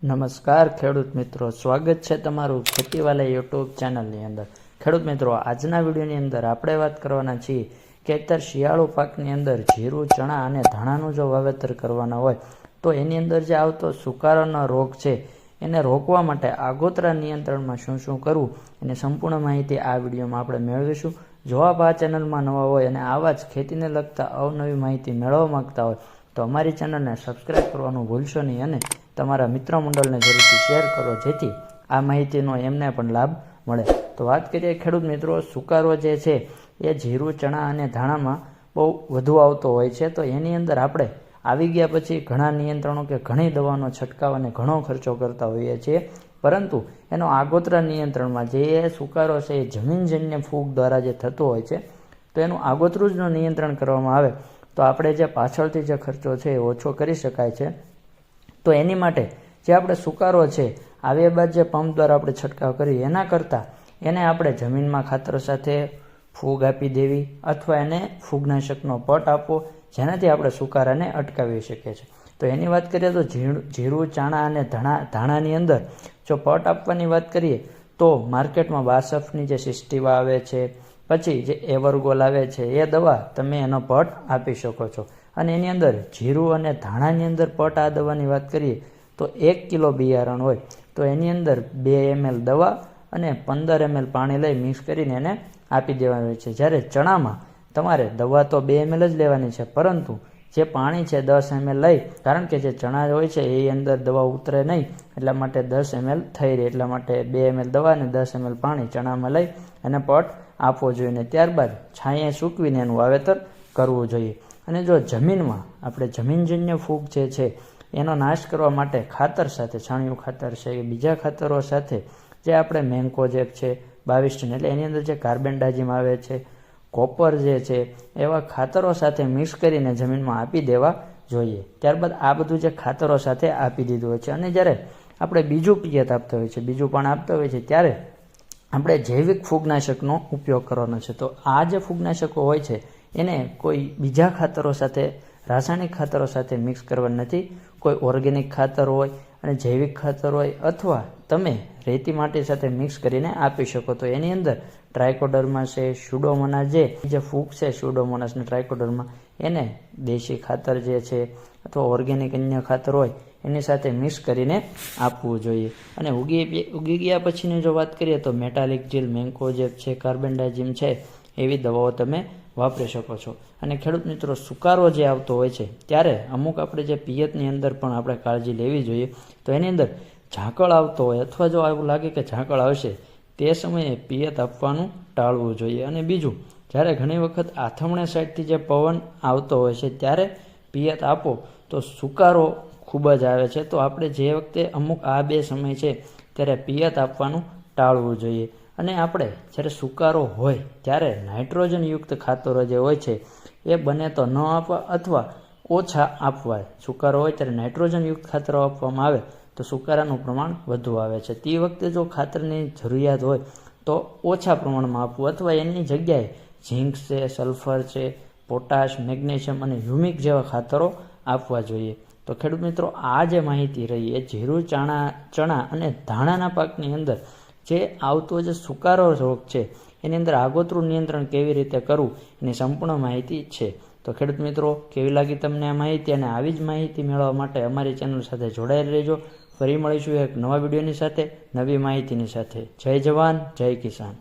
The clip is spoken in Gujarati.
નમસ્કાર ખેડૂત મિત્રો, સ્વાગત છે તમારું ખેતીવાલા યુટ્યુબ ચેનલની અંદર। ખેડૂત મિત્રો, આજના વિડીયોની અંદર આપણે વાત કરવાના છીએ કે અત્યારે શિયાળુ પાકની અંદર જીરું, ચણા અને ધાણાનું જો વાવેતર કરવાના હોય તો એની અંદર જે આવતો સુકારાનો રોગ છે એને રોકવા માટે આગોતરા નિયંત્રણમાં શું શું કરવું એની સંપૂર્ણ માહિતી આ વિડીયોમાં આપણે મેળવીશું। જો આપ આ ચેનલમાં નવા હોય અને આવા જ ખેતીને લગતા અવનવી માહિતી મેળવવા માંગતા હોય તો અમારી ચેનલને સબસ્ક્રાઈબ કરવાનું ભૂલશો નહીં અને તમારા મિત્ર મંડળને જરૂરથી શેર કરો, જેથી આ માહિતીનો એમને પણ લાભ મળે। તો વાત કરીએ ખેડૂત મિત્રો, સુકારો જે છે એ જીરું, ચણા અને ધાણામાં બહુ વધુ આવતો હોય છે। તો એની અંદર આપણે આવી ગયા પછી ઘણા નિયંત્રણો કે ઘણી દવાનો છંટકાવ અને ઘણો ખર્ચો કરતા હોઈએ છીએ, પરંતુ એનો આગોતરા નિયંત્રણમાં જે સુકારો છે એ જમીનજન્ય ફૂગ દ્વારા જે થતો હોય છે તો એનું આગોતરું જ નિયંત્રણ કરવામાં આવે તો આપણે જે પાછળથી જે ખર્ચો છે એ ઓછો કરી શકાય છે। તો એની માટે જે આપણે સુકારો છે આવ્યા બાદ જે પંપ દ્વારા આપણે છંટકાવ કરીએ એના કરતાં એને આપણે જમીનમાં ખાતર સાથે ફૂગ આપી દેવી અથવા એને ફૂગનાશકનો પટ આપવો, જેનાથી આપણે સુકારાને અટકાવી શકીએ છીએ। તો એની વાત કરીએ તો જીરું, ચણા અને ધાણાની અંદર જો પટ આપવાની વાત કરીએ તો માર્કેટમાં બાસફની જે સિસ્ટીવા આવે છે, પછી જે એવરગોલ આવે છે, એ દવા તમે એનો પટ આપી શકો છો। અને એની અંદર જીરું અને ધાણાની અંદર પટ આ દવાની વાત કરીએ તો 1 કિલો બિયારણ હોય તો એની અંદર 2 ml દવા અને 15 ml પાણી લઈ મિક્સ કરીને એને આપી દેવાનું હોય છે। જ્યારે ચણામાં તમારે દવા તો 2 ml જ લેવાની છે, પરંતુ જે પાણી છે 10 ml લઈ, કારણ કે જે ચણા હોય છે એ અંદર દવા ઉતરે નહીં એટલા માટે 10 ml થઈ રહે, એટલા માટે 2 ml દવા અને 10 ml પાણી ચણામાં લઈ અને પટ આપવો જોઈએ ને ત્યારબાદ છાંયે સૂકવીને એનું વાવેતર કરવું જોઈએ। અને જો જમીનમાં આપણે જમીનજન્ય ફૂગ જે છે એનો નાશ કરવા માટે ખાતર સાથે, છાણિયું ખાતર છે કે બીજા ખાતરો સાથે જે આપણે મેન્કોજેબ છે 22 ટન એટલે એની અંદર જે કાર્બેન્ડાઝિમ આવે છે, કોપર જે છે, એવા ખાતરો સાથે મિક્સ કરીને જમીનમાં આપી દેવા જોઈએ। ત્યારબાદ આ બધું જે ખાતરો સાથે આપી દીધું હોય છે અને જ્યારે આપણે બીજું પિયત આપતા હોય છે, બીજું પણ આપતા હોય છે, ત્યારે આપણે જૈવિક ફૂગનાશકનો ઉપયોગ કરવાનો છે। તો આ જે ફૂગનાશકો હોય છે એને કોઈ બીજા ખાતરો સાથે, રાસાયણિક ખાતરો સાથે મિક્સ કરવા નથી, કોઈ ઓર્ગેનિક ખાતર હોય અને જૈવિક ખાતર હોય અથવા તમે રેતી માટી સાથે મિક્સ કરીને આપી શકો। તો એની અંદર ટ્રાયકોડર્મા છે, સ્યુડોમોનાસ જે ફૂગ છે સ્યુડોમોનાસ અને ટ્રાયકોડર્મા, એને દેશી ખાતર જે છે અથવા ઓર્ગેનિક અન્ય ખાતર હોય એની સાથે મિક્સ કરીને આપવું જોઈએ। અને ઉગી ગયા પછીની જો વાત કરીએ તો મેટાલિક જીલ, મેન્કોજેબ છે, કાર્બેન્ડાઝિમ છે, એવી દવાઓ તમે વાપરી શકો છો। અને ખેડૂત મિત્રો, સુકારો જે આવતો હોય છે ત્યારે અમુક આપણે જે પિયતની અંદર પણ આપણે કાળજી લેવી જોઈએ। તો એની અંદર ઝાકળ આવતો હોય અથવા જો એવું લાગે કે ઝાકળ આવશે તે સમયે પિયત આપવાનું ટાળવું જોઈએ। અને બીજું, જ્યારે ઘણી વખત આથમણે સાઈડથી જે પવન આવતો હોય છે ત્યારે પિયત આપો તો સુકારો ખૂબ જ આવે છે। તો આપણે જે વખતે અમુક આ 2 સમય છે ત્યારે પિયત આપવાનું ટાળવું જોઈએ। અને આપણે જ્યારે સુકારો હોય ત્યારે નાઇટ્રોજનયુક્ત ખાતરો જે હોય છે એ બને તો ન આપવા અથવા ઓછા આપવા। સુકારો હોય ત્યારે નાઇટ્રોજનયુક્ત ખાતરો આપવામાં આવે તો સુકારાનું પ્રમાણ વધુ આવે છે। તે વખતે જો ખાતરની જરૂરિયાત હોય તો ઓછા પ્રમાણમાં આપવું અથવા એની જગ્યાએ ઝીંક છે, સલ્ફર છે, પોટાશ, મેગ્નેશિયમ અને હ્યુમિક જેવા ખાતરો આપવા જોઈએ। તો ખેડૂત મિત્રો, આ જે માહિતી રહી એ જીરું, ચણા અને ધાણાના પાકની અંદર જે આવતો જે સુકારો રોગ છે એની અંદર આગોતરું નિયંત્રણ કેવી રીતે કરવું એની સંપૂર્ણ માહિતી છે। તો ખેડૂત મિત્રો, કેવી લાગી તમને આ માહિતી? અને આવી જ માહિતી મેળવવા માટે અમારી ચેનલ સાથે જોડાયેલ રહેજો। ફરી મળીશું એક નવા વિડીયોની સાથે, નવી માહિતીની સાથે। જય જવાન, જય કિસાન।